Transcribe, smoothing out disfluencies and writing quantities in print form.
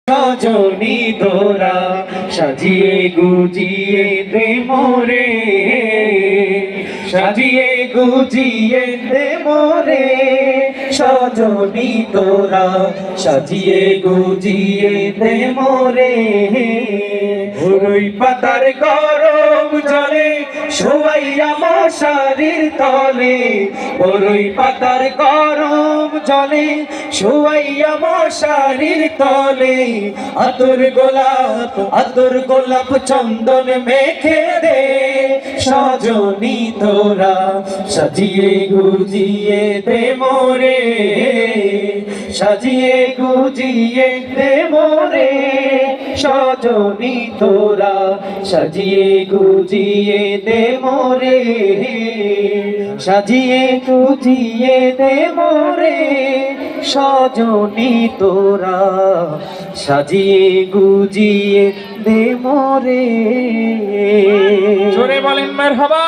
সজনী তোরা সাজিয়ে গুজিয়ে দে মোরে, সাজিয়ে গুজিয়ে দে মোরে, সজনী তোরা সাজিয়ে গুজিয়ে দে মোরে। বরই পাতার গরম জলে শোয়াইয়া মশারির তলে, বরই পাতার গরম জলে শোয়াইয়া মশারির তলে, আতর গোলাপ চন্দন মেখে দে, সজনী তোরা সাজিয়ে গুজিয়ে দে মোরে, সাজিয়ে গুজিয়ে দে মোরে, সজনী তোরা সাজিয়ে গুজিয়ে দে মোরে, সাজিয়ে গুজিয়ে দে মোরে, সজনী তোরা সাজিয়ে গুজিয়ে দে মোরে। জোরে বলেন মারহাবা।